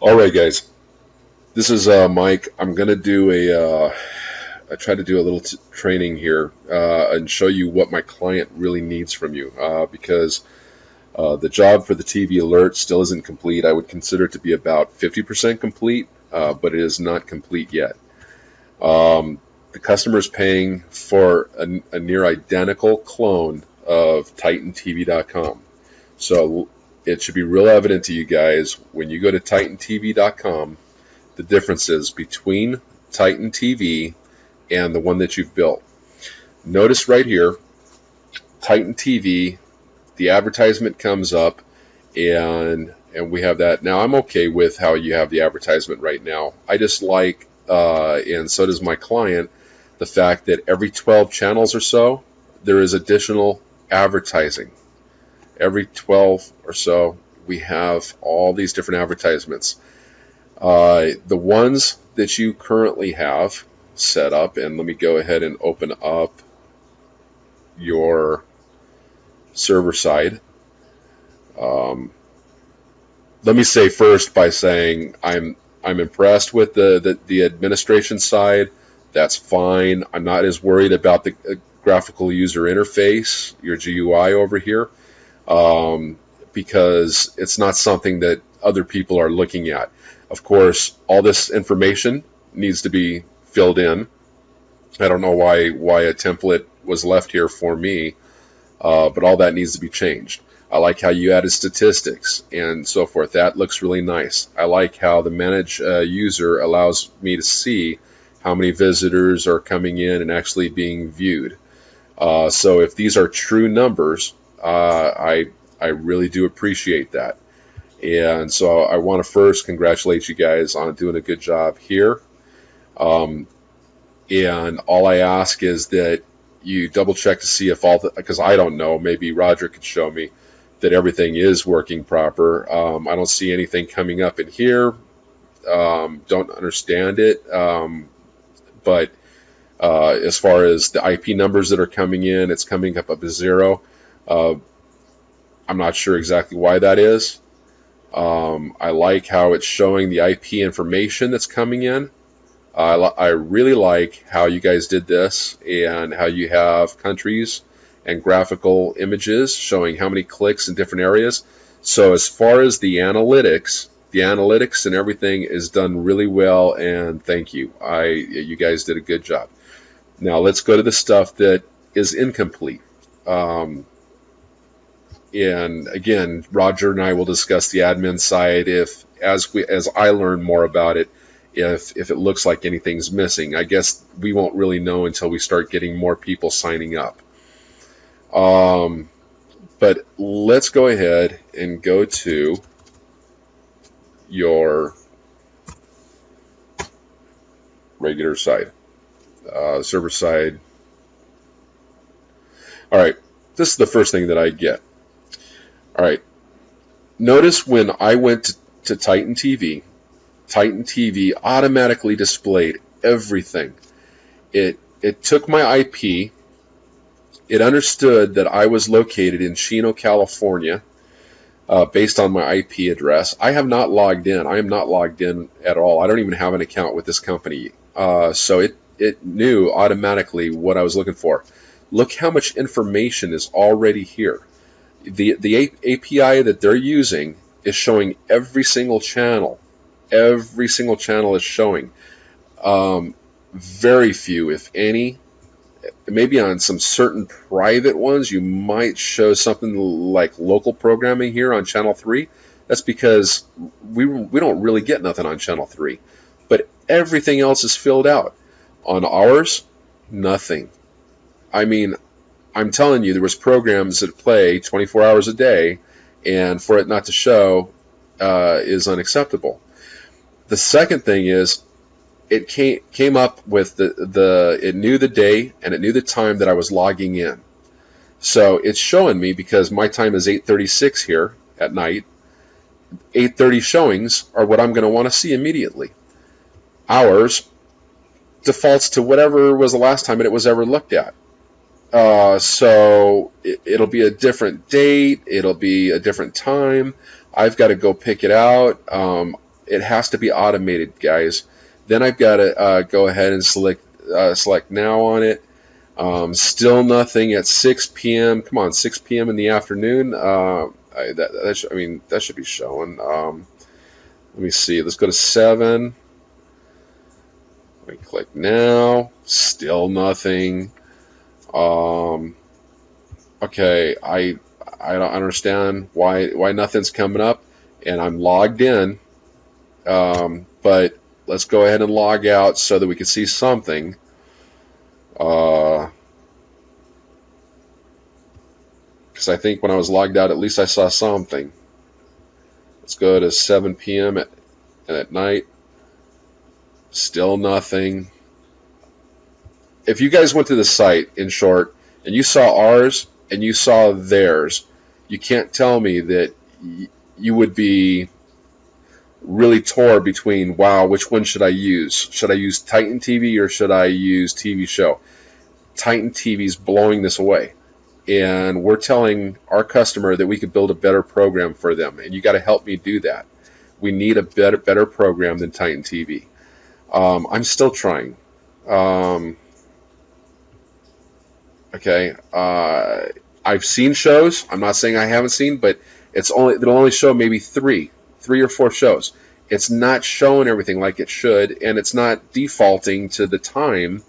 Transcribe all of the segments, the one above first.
All right, guys. This is Mike. I'm gonna do I try to do a little training here and show you what my client really needs from you because the job for the TV alert still isn't complete. I would consider it to be about 50% complete, but it is not complete yet. The customer is paying for a near identical clone of TitanTV.com. So it should be real evident to you guys when you go to TitanTV.com the differences between Titan TV and the one that you've built. Notice right here, Titan TV, the advertisement comes up, and we have that. Now I'm okay with how you have the advertisement right now. I just like, and so does my client, the fact that every 12 channels or so, there is additional advertising. Every 12 or so, we have all these different advertisements. The ones that you currently have set up, and let me go ahead and open up your server side. Let me say first by saying I'm impressed with the administration side. That's fine. I'm not as worried about the graphical user interface, your GUI over here, because it's not something that other people are looking at. Of course, all this information needs to be filled in. I don't know why a template was left here for me, but all that needs to be changed. I like how you added statistics and so forth. That looks really nice. I like how the manage user allows me to see how many visitors are coming in and actually being viewed. So if these are true numbers, I really do appreciate that. And so I want to first congratulate you guys on doing a good job here. And all I ask is that you double check to see if all the, because I don't know, maybe Roger could show me that everything is working proper. I don't see anything coming up in here. Don't understand it. But as far as the IP numbers that are coming in, it's coming up a 0. I'm not sure exactly why that is. I like how it's showing the IP information that's coming in. I really like how you guys did this and how you have countries and graphical images showing how many clicks in different areas. So as far as the analytics and everything is done really well, and thank you. You guys did a good job. Now let's go to the stuff that is incomplete. And again, Roger and I will discuss the admin side as I learn more about it, if it looks like anything's missing. I guess we won't really know until we start getting more people signing up. But let's go ahead and go to your regular side, server side. All right, this is the first thing that I get. All right, notice when I went to Titan TV automatically displayed everything. It took my IP. It understood that I was located in Chino, California, based on my IP address. I have not logged in. I am not logged in at all. I don't even have an account with this company. So it knew automatically what I was looking for. Look how much information is already here. The API that they're using is showing every single channel. Every single channel is showing. Very few, if any. Maybe on some certain private ones, you might show something like local programming here on Channel 3. That's because we don't really get nothing on Channel 3. But everything else is filled out. On ours, nothing. I mean, I'm telling you, there was programs that play 24 hours a day, and for it not to show is unacceptable. The second thing is, it came up with it knew the day and it knew the time that I was logging in. So it's showing me, because my time is 8:36 here at night, 8:30 showings are what I'm going to want to see immediately. Ours defaults to whatever was the last time it was ever looked at. So it'll be a different date, it'll be a different time. I've got to go pick it out. It has to be automated, guys. Then I've got to go ahead and select now on it. Still nothing at 6 p.m. Come on, 6 p.m. in the afternoon. That should be showing. Let me see. Let's go to 7. Let me click now. Still nothing. Okay, I don't understand why nothing's coming up, and I'm logged in. But let's go ahead and log out so that we can see something. Because I think when I was logged out, at least I saw something. Let's go to 7 p.m. at night. Still nothing. If you guys went to the site, in short, and you saw ours and you saw theirs, you can't tell me that you would be really tore between, wow, which one should I use? Should I use Titan TV or should I use TV Show? Titan TV's blowing this away. And we're telling our customer that we could build a better program for them. And you got to help me do that. We need a better program than Titan TV. I'm still trying. Okay. I've seen shows. I'm not saying I haven't seen, but it'll only show maybe three or four shows. It's not showing everything like it should, and it's not defaulting to the time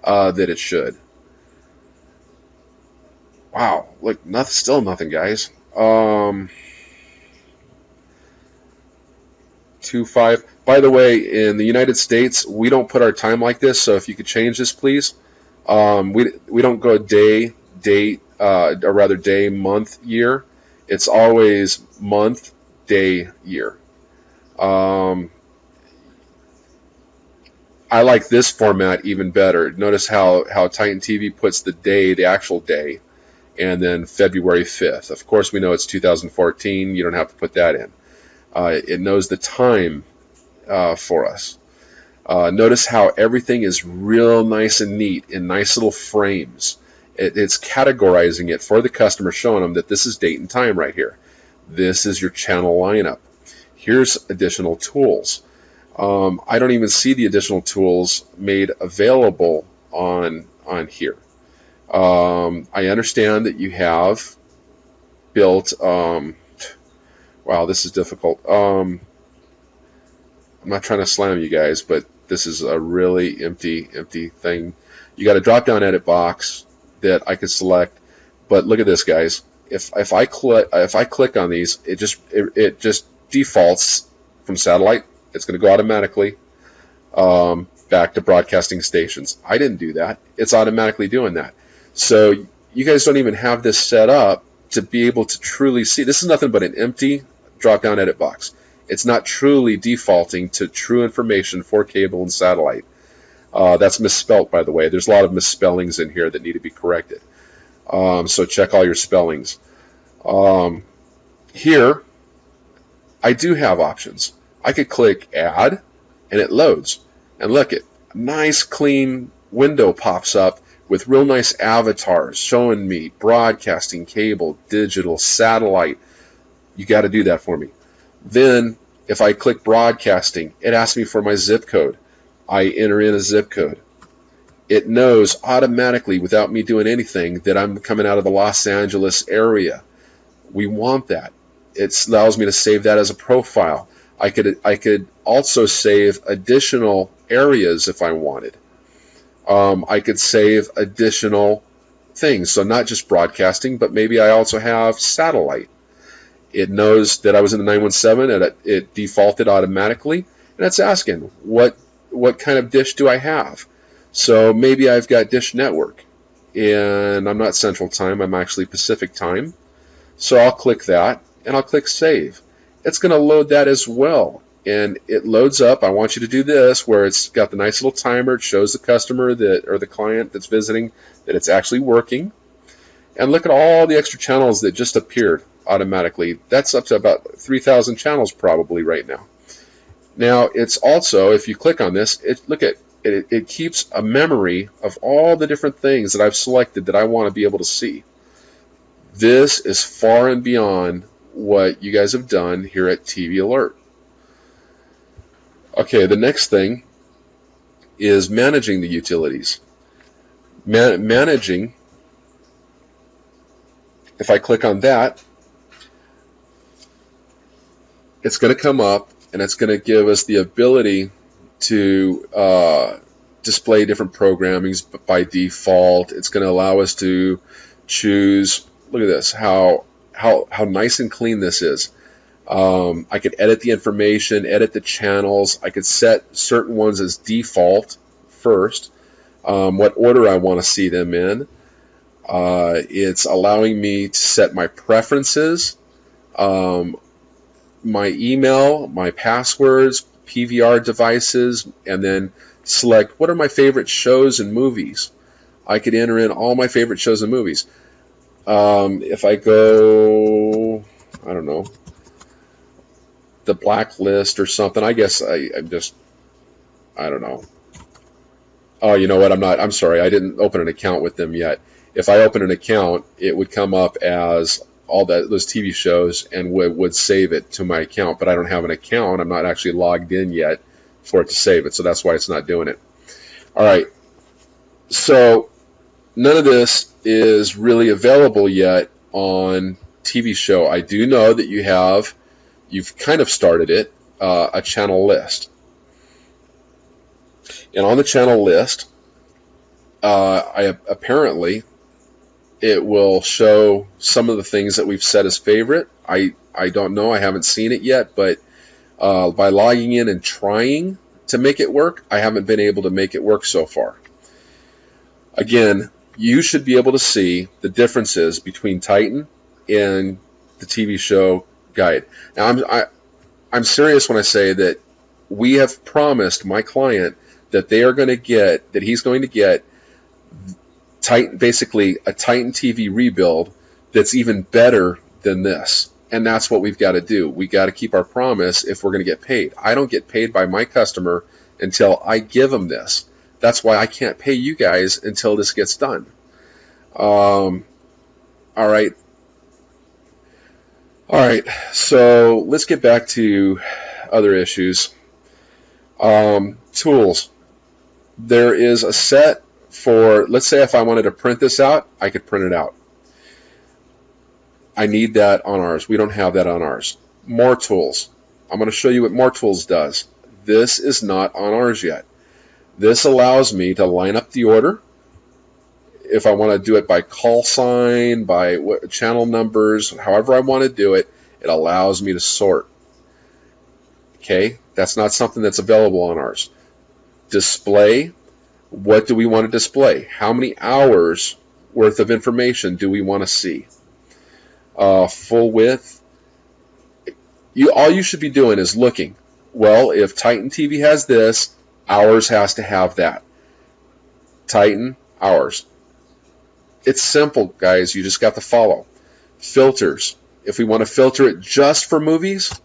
that it should. Wow, look, still nothing, guys. 2-5. By the way, in the United States, we don't put our time like this. So if you could change this, please. We don't go day, date, or rather day, month, year. It's always month, day, year. I like this format even better. Notice how Titan TV puts the day, the actual day, and then February 5th. Of course, we know it's 2014. You don't have to put that in. It knows the time for us. Notice how everything is real nice and neat in nice little frames. It's categorizing it for the customer, showing them that this is date and time right here. This is your channel lineup. Here's additional tools. I don't even see the additional tools made available on here. I understand that you have built. Wow, this is difficult. I'm not trying to slam you guys, but this is a really empty thing. You got a drop-down edit box that I could select, but look at this, guys. If I click on these, it just defaults from satellite. It's going to go automatically back to broadcasting stations. I didn't do that. It's automatically doing that. So you guys don't even have this set up to be able to truly see. This is nothing but an empty drop-down edit box. It's not truly defaulting to true information for cable and satellite. That's misspelt, by the way. There's a lot of misspellings in here that need to be corrected. So check all your spellings. Here, I do have options. I could click Add, and it loads. And look, a nice clean window pops up with real nice avatars showing me broadcasting, cable, digital, satellite. You got to do that for me. Then, if I click broadcasting, it asks me for my zip code. I enter in a zip code. It knows automatically, without me doing anything, that I'm coming out of the Los Angeles area. We want that. It allows me to save that as a profile. I could also save additional areas if I wanted. I could save additional things. So not just broadcasting, but maybe I also have satellite. It knows that I was in the 917 and it defaulted automatically. And it's asking, what kind of dish do I have? So maybe I've got Dish Network. And I'm not Central Time, I'm actually Pacific Time. So I'll click that and I'll click Save. It's going to load that as well. And it loads up. I want you to do this where it's got the nice little timer. It shows the customer or the client that's visiting that it's actually working. And look at all the extra channels that just appeared automatically. That's up to about 3,000 channels probably right now. Now it's also, if you click on this, it keeps a memory of all the different things that I've selected that I want to be able to see. This is far and beyond what you guys have done here at TV Alert. Okay, the next thing is managing the utilities. Managing, if I click on that, it's going to come up and it's going to give us the ability to display different programmings by default. It's going to allow us to choose, look at this, how nice and clean this is. I could edit the information, edit the channels. I could set certain ones as default first, what order I want to see them in. It's allowing me to set my preferences, my email, my passwords, PVR devices, and then select what are my favorite shows and movies. I could enter in all my favorite shows and movies. If I go, I don't know, the Blacklist or something, I guess I don't know. Oh, you know what? I'm sorry. I didn't open an account with them yet. If I open an account, it would come up as all those TV shows and would save it to my account. But I don't have an account. I'm not actually logged in yet for it to save it. So that's why it's not doing it. All right. So none of this is really available yet on TV show. I do know that you've kind of started it, a channel list. And on the channel list, apparently it will show some of the things that we've set as favorite. I don't know. I haven't seen it yet, but by logging in and trying to make it work, I haven't been able to make it work so far. Again, you should be able to see the differences between Titan and the TV show guide. Now, I'm serious when I say that we have promised my client that he's going to get Titan, basically a Titan TV rebuild that's even better than this. And that's what we've got to do. We got to keep our promise if we're going to get paid. I don't get paid by my customer until I give them this. That's why I can't pay you guys until this gets done. All right. So let's get back to other issues. Tools. There is a set for, let's say if I wanted to print this out, I could print it out. I need that on ours. We don't have that on ours. More tools. I'm going to show you what More Tools does. This is not on ours yet. This allows me to line up the order. If I want to do it by call sign, by channel numbers, however I want to do it, it allows me to sort. Okay, that's not something that's available on ours. Display, what do we want to display? How many hours worth of information do we want to see? Full width. All you should be doing is looking. Well, if Titan TV has this, ours has to have that. Titan, ours. It's simple, guys. You just got to follow. Filters. If we want to filter it just for movies,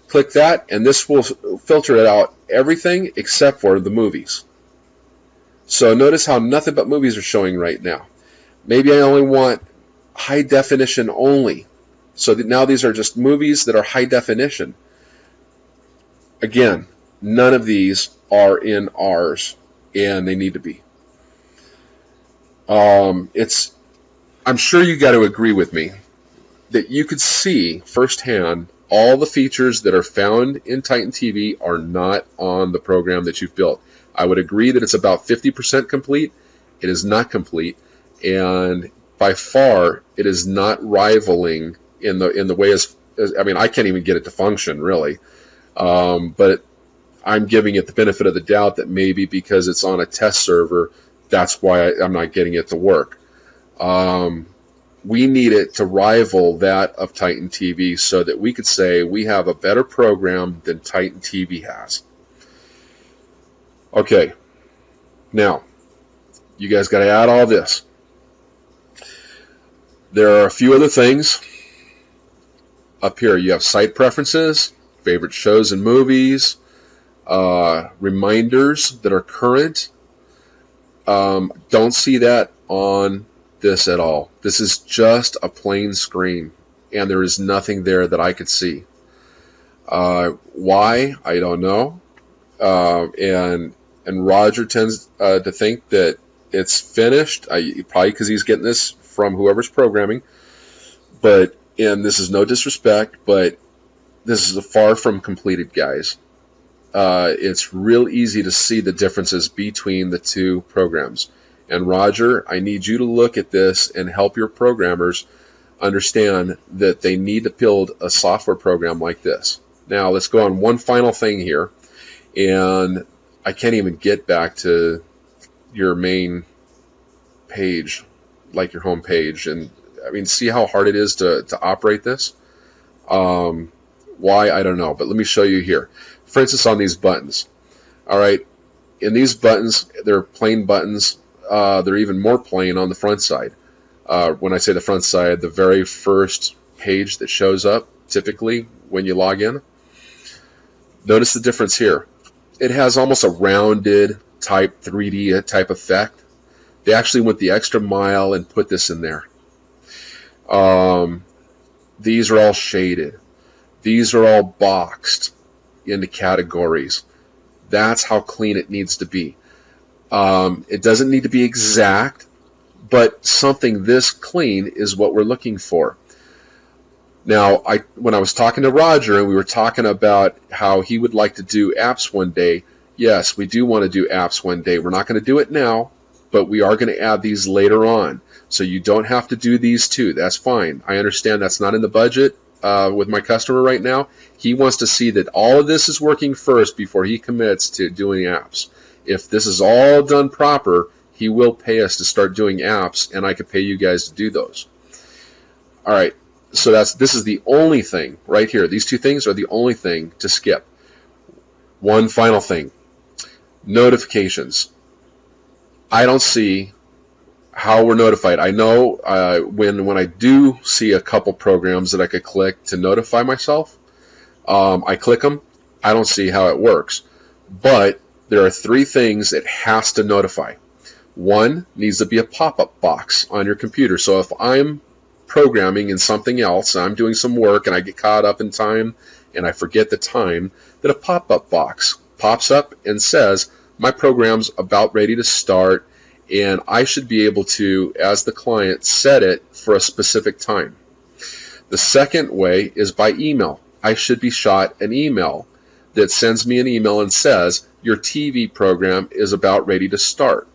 click that, and this will filter it out everything except for the movies. So notice how nothing but movies are showing right now. Maybe I only want high definition only. So that now these are just movies that are high definition. Again, none of these are in ours, and they need to be. I'm sure you got to agree with me that you could see firsthand all the features that are found in Titan TV are not on the program that you've built. I would agree that it's about 50% complete. It is not complete, and by far it is not rivaling in the way as I mean, I can't even get it to function really, but I'm giving it the benefit of the doubt that maybe because it's on a test server, that's why I'm not getting it to work. We need it to rival that of Titan TV so that we could say we have a better program than Titan TV has. Okay, now you guys got to add all this. There are a few other things. Up here you have site preferences, favorite shows and movies, reminders that are current. Don't see that on this at all. This is just a plain screen, and there is nothing there that I could see. Why? I don't know. And Roger tends to think that it's finished, probably because he's getting this from whoever's programming. And this is no disrespect, but this is far from completed, guys. It's real easy to see the differences between the two programs. And Roger, I need you to look at this and help your programmers understand that they need to build a software program like this. Now, let's go on one final thing here. And I can't even get back to your main page, like your home page. And I mean, see how hard it is to operate this? Why, I don't know. But let me show you here. For instance, on these buttons. All right. In these buttons, they're plain buttons. They're even more plain on the front side. When I say the front side, the very first page that shows up, typically, when you log in. Notice the difference here. It has almost a rounded type 3D type effect. They actually went the extra mile and put this in there. These are all shaded. These are all boxed into categories. That's how clean it needs to be. It doesn't need to be exact, but something this clean is what we're looking for. Now, when I was talking to Roger and we were talking about how he would like to do apps one day, yes, we do want to do apps one day. We're not going to do it now, but we are going to add these later on. So you don't have to do these two. That's fine. I understand that's not in the budget with my customer right now. He wants to see that all of this is working first before he commits to doing apps. If this is all done proper, he will pay us to start doing apps, and I could pay you guys to do those. All right. So this is the only thing right here. These two things are the only thing to skip. One final thing. Notifications. I don't see how we're notified. I know when I do see a couple programs that I could click to notify myself, I click them. I don't see how it works. But there are three things it has to notify. One needs to be a pop-up box on your computer. So if I'm programming in something else, I'm doing some work and I get caught up in time and I forget the time, that a pop-up box pops up and says, my program's about ready to start, and I should be able to, as the client, set it for a specific time. The second way is by email. I should be shot an email that sends me an email and says, your TV program is about ready to start.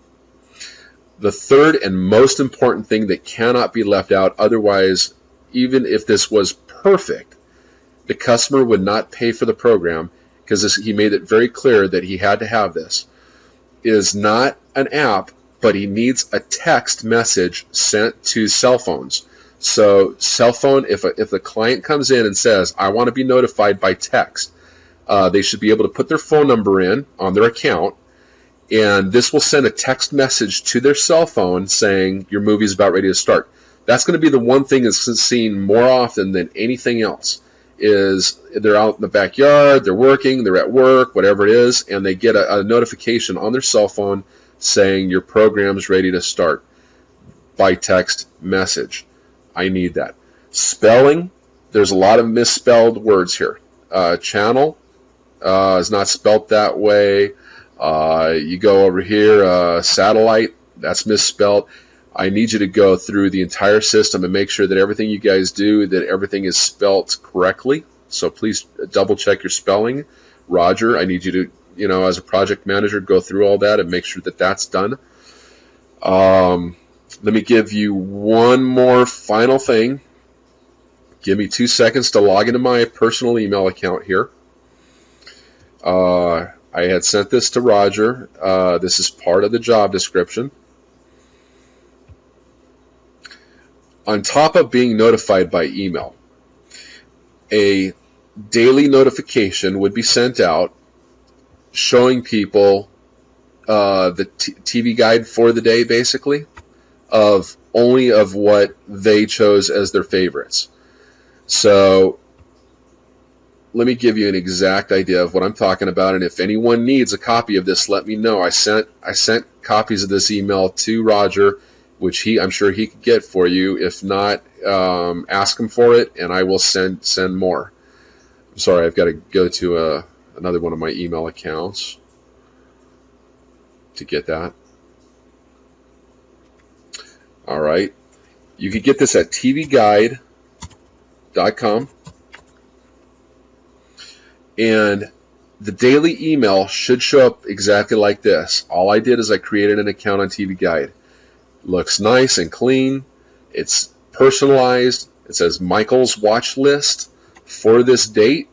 The third and most important thing that cannot be left out, otherwise, even if this was perfect, the customer would not pay for the program because he made it very clear that he had to have this, is not an app, but he needs a text message sent to cell phones. So cell phone, if the client comes in and says, I want to be notified by text, they should be able to put their phone number in on their account, and this will send a text message to their cell phone saying your movie is about ready to start. That's going to be the one thing that's seen more often than anything else, is they're out in the backyard, they're working, they're at work, whatever it is, and they get a notification on their cell phone saying your program's ready to start by text message. I need that. Spelling, there's a lot of misspelled words here. Channel is not spelt that way. You go over here, satellite, that's misspelled. I need you to go through the entire system and make sure that everything you guys do, that everything is spelt correctly. So please double check your spelling. Roger, I need you to, as a project manager, go through all that and make sure that that's done. Let me give you one more final thing. Give me 2 seconds to log into my personal email account here. I had sent this to Roger. This is part of the job description. On top of being notified by email, a daily notification would be sent out showing people the TV guide for the day, basically, of only of what they chose as their favorites. So let me give you an exact idea of what I'm talking about, and if anyone needs a copy of this, let me know. I sent copies of this email to Roger, which I'm sure he could get for you. If not, ask him for it, and I will send more. I'm sorry, I've got to go to another one of my email accounts to get that. All right. You could get this at tvguide.com. And the daily email should show up exactly like this. All I did is I created an account on TV Guide. Looks nice and clean. It's personalized. It says Michael's watch list for this date.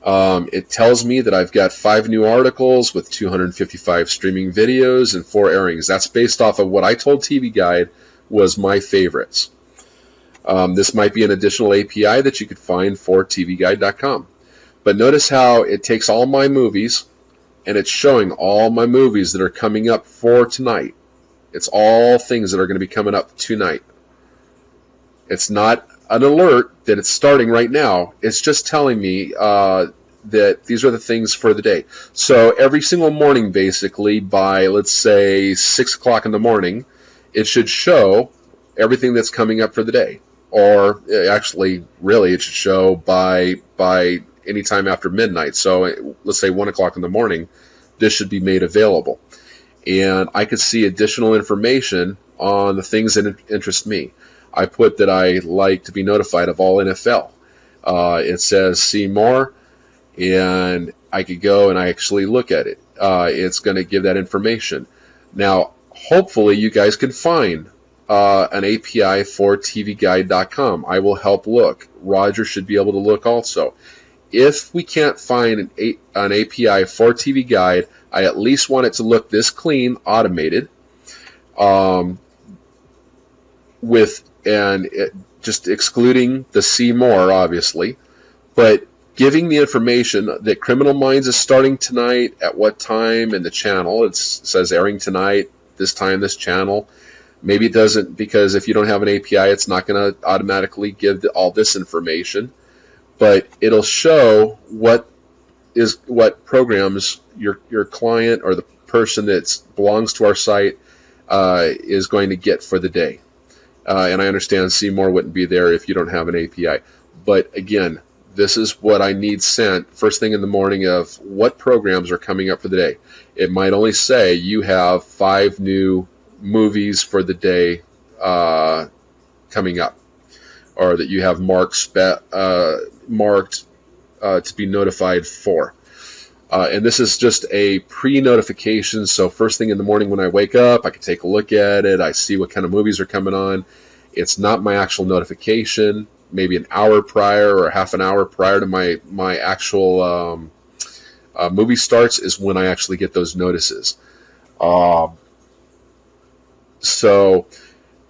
It tells me that I've got 5 new articles with 255 streaming videos and 4 airings. That's based off of what I told TV Guide was my favorites. This might be an additional API that you could find for tvguide.com. But notice how it takes all my movies and it's showing all my movies that are coming up for tonight. It's all things that are going to be coming up tonight. It's not an alert that it's starting right now. It's just telling me that these are the things for the day. So every single morning, basically, by, let's say, 6 o'clock in the morning, it should show everything that's coming up for the day. Or actually, really, it should show by any time after midnight. So let's say 1 o'clock in the morning, this should be made available. And I could see additional information on the things that interest me. I put that I like to be notified of all NFL. It says see more, and I could go and I actually look at it. It's going to give that information. Now, hopefully you guys can find an API for tvguide.com. I will help look. Roger should be able to look also. If we can't find an API for TV Guide, I at least want it to look this clean, automated, just excluding the see more, obviously, but giving the information that Criminal Minds is starting tonight, at what time, and the channel. It says airing tonight, this time, this channel. Maybe it doesn't, because if you don't have an API, it's not going to automatically give all this information. But it'll show what programs your client or the person that belongs to our site is going to get for the day. And I understand see more wouldn't be there if you don't have an API. But again, this is what I need sent first thing in the morning of what programs are coming up for the day. It might only say you have 5 new movies for the day coming up, or that you have marked to be notified for. And this is just a pre-notification, so first thing in the morning when I wake up, I can take a look at it, I see what kind of movies are coming on. It's not my actual notification. Maybe an hour prior or half an hour prior to my actual movie starts is when I actually get those notices. So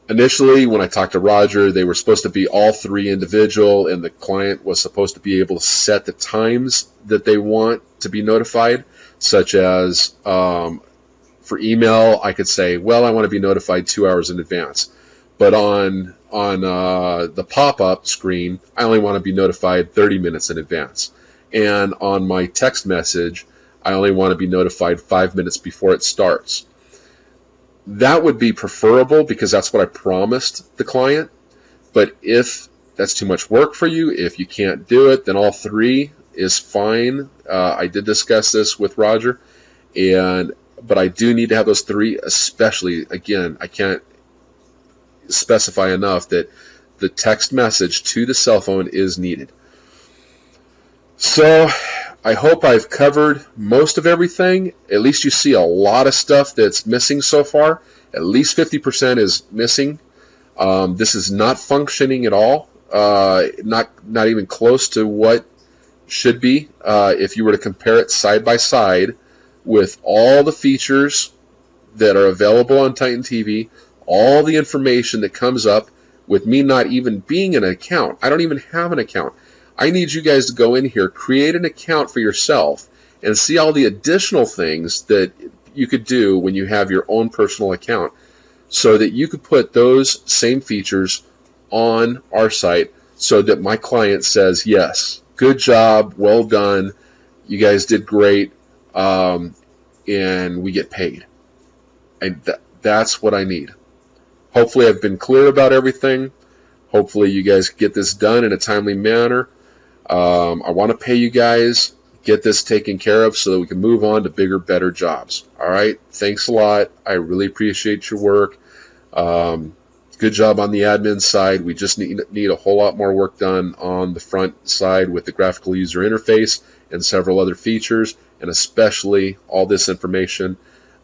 initially, when I talked to Roger, they were supposed to be all 3 individual, and the client was supposed to be able to set the times that they want to be notified, such as for email, I could say, well, I want to be notified 2 hours in advance. But on the pop-up screen, I only want to be notified 30 minutes in advance. And on my text message, I only want to be notified 5 minutes before it starts. That would be preferable because that's what I promised the client. But if that's too much work for you, if you can't do it, then all 3 is fine. I did discuss this with Roger, but I do need to have those 3, especially, again, I can't specify enough that the text message to the cell phone is needed. So I hope I've covered most of everything. At least you see a lot of stuff that's missing so far. At least 50% is missing. This is not functioning at all. Not even close to what should be. If you were to compare it side by side with all the features that are available on Titan TV, all the information that comes up with me not even being an account. I don't even have an account. I need you guys to go in here, create an account for yourself, and see all the additional things that you could do when you have your own personal account, so that you could put those same features on our site so that my client says, yes, good job, well done, you guys did great, and we get paid. And that's what I need. Hopefully I've been clear about everything. Hopefully you guys get this done in a timely manner. I want to pay you guys get this taken care of so that we can move on to bigger, better jobs. All right. Thanks a lot. I really appreciate your work. Good job on the admin side. We just need a whole lot more work done on the front side with the graphical user interface and several other features, and especially all this information.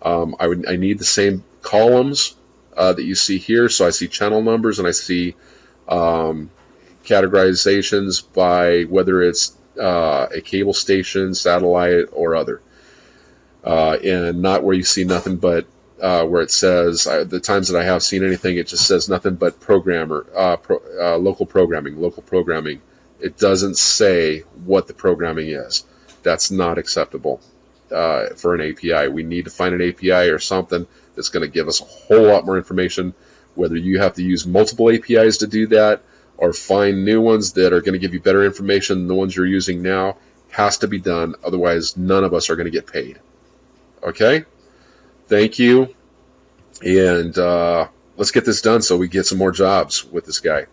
I need the same columns that you see here. So I see channel numbers and I see categorizations by whether it's a cable station, satellite, or other, and not where you see nothing but where it says, the times that I have seen anything, it just says nothing but programmer, local programming. It doesn't say what the programming is. That's not acceptable for an API. We need to find an API or something that's going to give us a whole lot more information, whether you have to use multiple APIs to do that or find new ones that are going to give you better information than the ones you're using now. Has to be done. Otherwise, none of us are going to get paid. Okay? Thank you. And let's get this done so we get some more jobs with this guy.